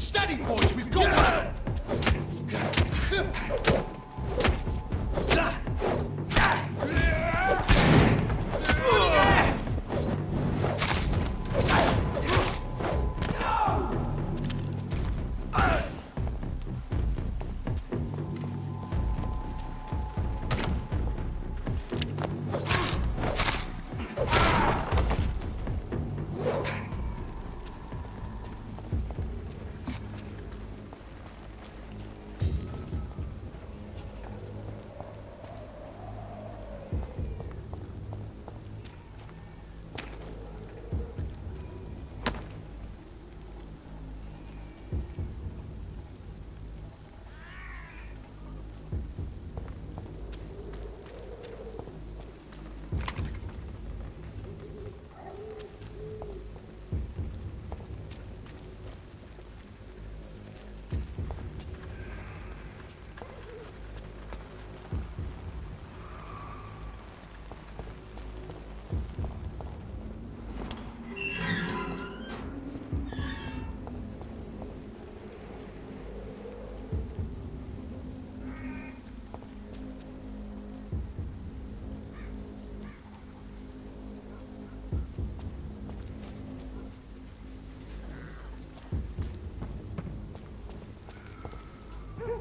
Steady, boys, we've got one!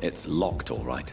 It's locked, all right.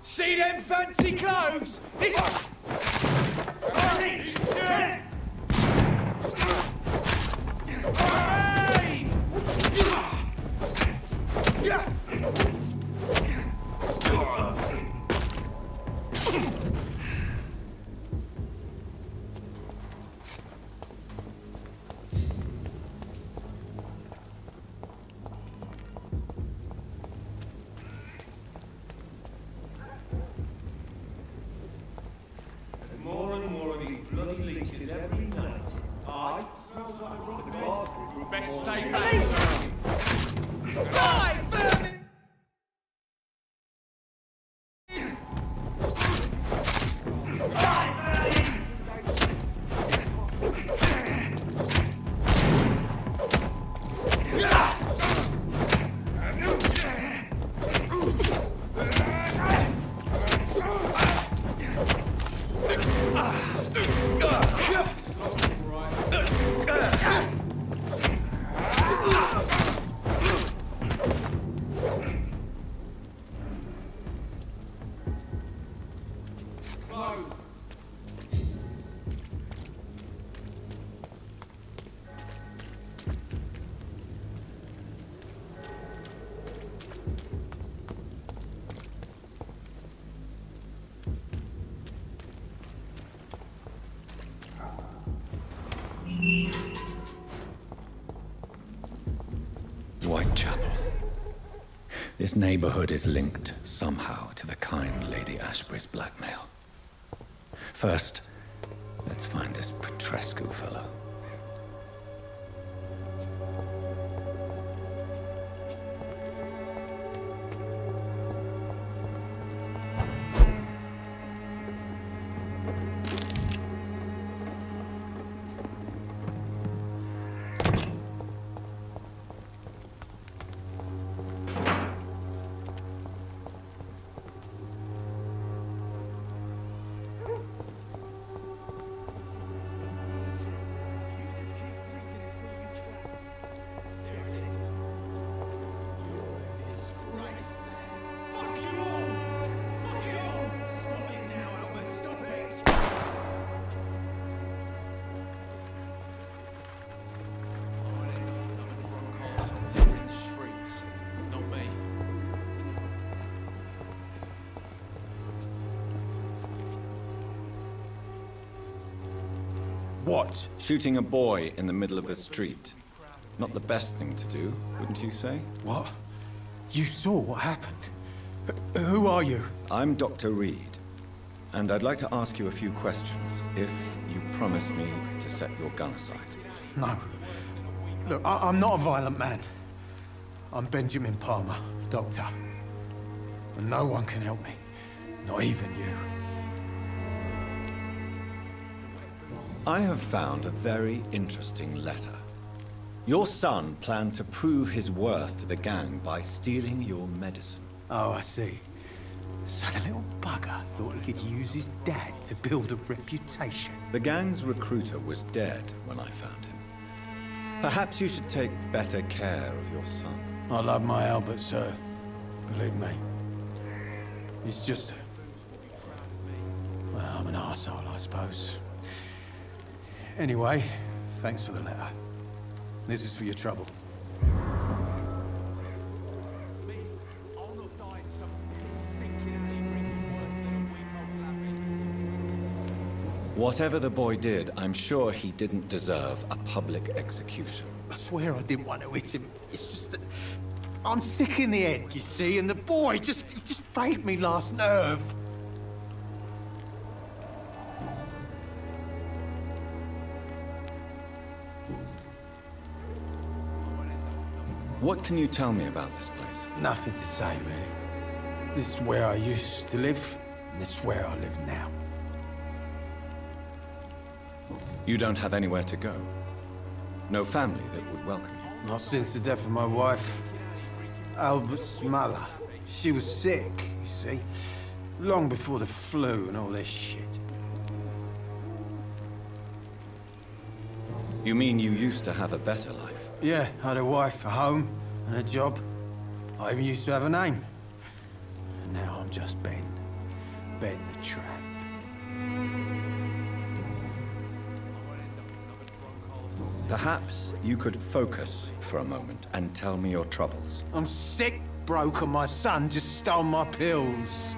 See them fancy clothes? It's... More and more of these bloody leeches every night. Aye? Smells like a rotten bathroom. Best stay back. Die, vermin! Whitechapel. This neighborhood is linked somehow to the kind Lady Ashbury's blackmail. First, let's find this Petrescu fellow. What? Shooting a boy in the middle of the street. Not the best thing to do, wouldn't you say? What? You saw what happened? Who are you? I'm Dr. Reed, and I'd like to ask you a few questions, if you promise me to set your gun aside. No. Look, I'm not a violent man. I'm Benjamin Palmer, doctor. And no one can help me. Not even you. I have found a very interesting letter. Your son planned to prove his worth to the gang by stealing your medicine. Oh, I see. So the little bugger thought he could use his dad to build a reputation. The gang's recruiter was dead when I found him. Perhaps you should take better care of your son. I love my Albert, sir. Believe me. It's just... Well, I'm an arsehole, I suppose. Anyway, thanks for the letter. This is for your trouble. Whatever the boy did, I'm sure he didn't deserve a public execution. I swear I didn't want to hit him. It's just that I'm sick in the head, you see, and the boy he just frayed me last nerve. What can you tell me about this place? Nothing to say, really. This is where I used to live, and this is where I live now. You don't have anywhere to go? No family that would welcome you? Not since the death of my wife, Albert's mother. She was sick, you see. Long before the flu and all this shit. You mean you used to have a better life? Yeah, I had a wife, a home, and a job. I even used to have a name. And now I'm just Ben. Ben the Tramp. Perhaps you could focus for a moment and tell me your troubles. I'm sick, broke, and my son just stole my pills.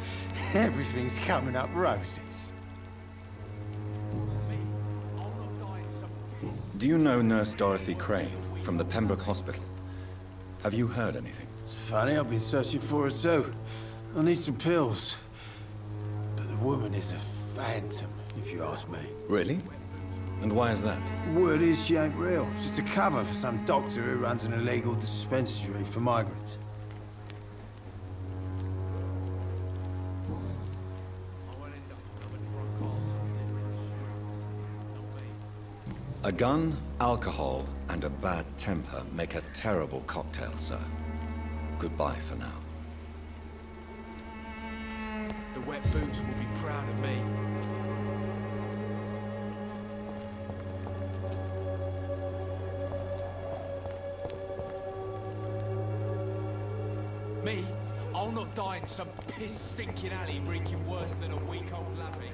Everything's coming up roses. Do you know Nurse Dorothy Crane from the Pembroke Hospital? Have you heard anything? It's funny, I've been searching for her too. I need some pills. But the woman is a phantom, if you ask me. Really? And why is that? Word is she ain't real. She's a cover for some doctor who runs an illegal dispensary for migrants. A gun, alcohol, and a bad temper make a terrible cocktail, sir. Goodbye for now. The wet boots will be proud of me. Me? I'll not die in some piss-stinking alley reeking worse than a week-old lappy.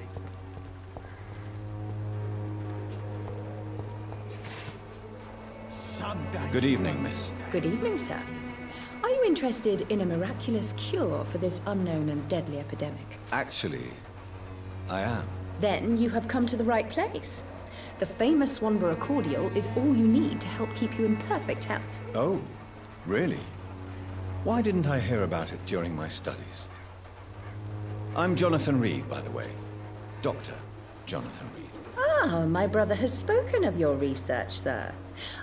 Sunday. Good evening, miss. Good evening, sir. Are you interested in a miraculous cure for this unknown and deadly epidemic? Actually, I am. Then you have come to the right place. The famous Swanborough cordial is all you need to help keep you in perfect health. Oh, Really? Why didn't I hear about it during my studies? I'm Jonathan Reed, by the way. Dr. Jonathan Reed. Ah, my brother has spoken of your research, sir.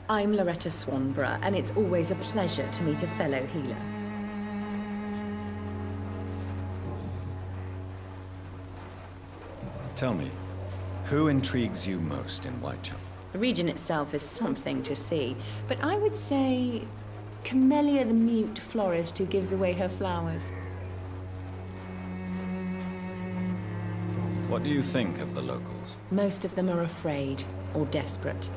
I'm Loretta Swanborough, and it's always a pleasure to meet a fellow healer. Tell me, who intrigues you most in Whitechapel? The region itself is something to see, but I would say Camellia the mute florist who gives away her flowers. What do you think of the locals? Most of them are afraid or desperate.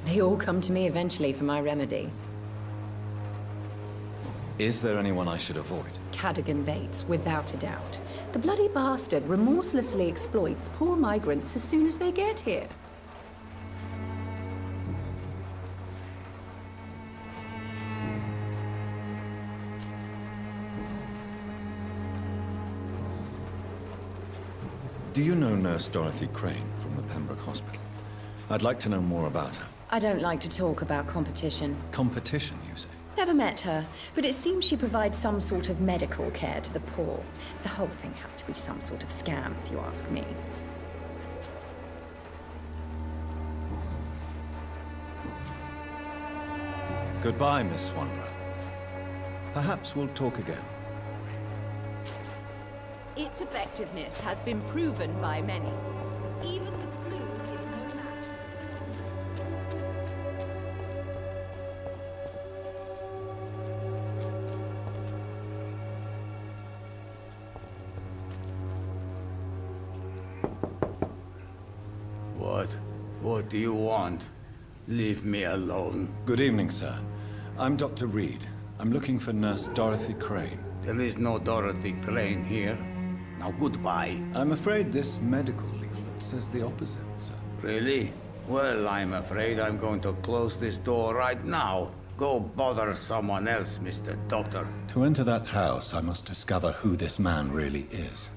They all come to me eventually for my remedy. Is there anyone I should avoid? Cadogan Bates, without a doubt. The bloody bastard remorselessly exploits poor migrants as soon as they get here. Do you know Nurse Dorothy Crane from the Pembroke Hospital? I'd like to know more about her. I don't like to talk about competition. Competition, you say? Never met her, but it seems she provides some sort of medical care to the poor. The whole thing has to be some sort of scam, if you ask me. Goodbye, Miss Swanborough. Perhaps we'll talk again. Its effectiveness has been proven by many. Even the flu is no match. What do you want? Leave me alone. Good evening, sir. I'm Dr. Reed. I'm looking for Nurse Dorothy Crane. There is no Dorothy Crane here. Now goodbye. I'm afraid this medical leaflet says the opposite, sir. Really? Well, I'm afraid I'm going to close this door right now. Go bother someone else, Mr. Doctor. To enter that house, I must discover who this man really is.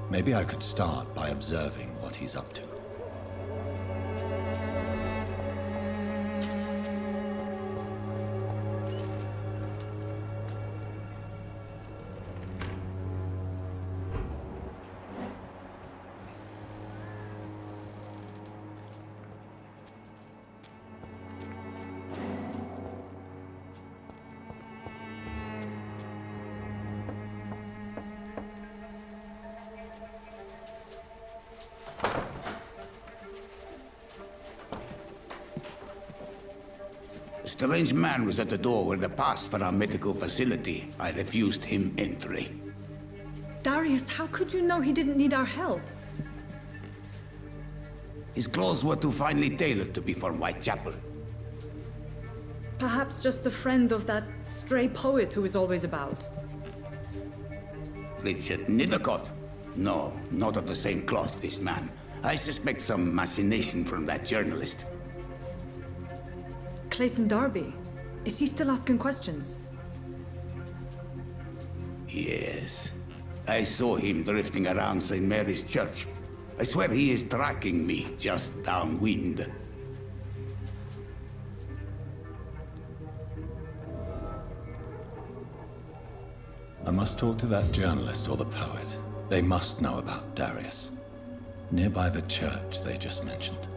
Maybe I could start by observing what he's up to. A strange man was at the door with a pass for our medical facility. I refused him entry. Darius, how could you know he didn't need our help? His clothes were too finely tailored to be for Whitechapel. Perhaps just a friend of that stray poet who is always about. Richard Nithercott? No, not of the same cloth, this man. I suspect some machination from that journalist. Clayton Darby. Is he still asking questions? Yes. I saw him drifting around St. Mary's Church. I swear he is tracking me just downwind. I must talk to that journalist or the poet. They must know about Darius. Nearby the church they just mentioned.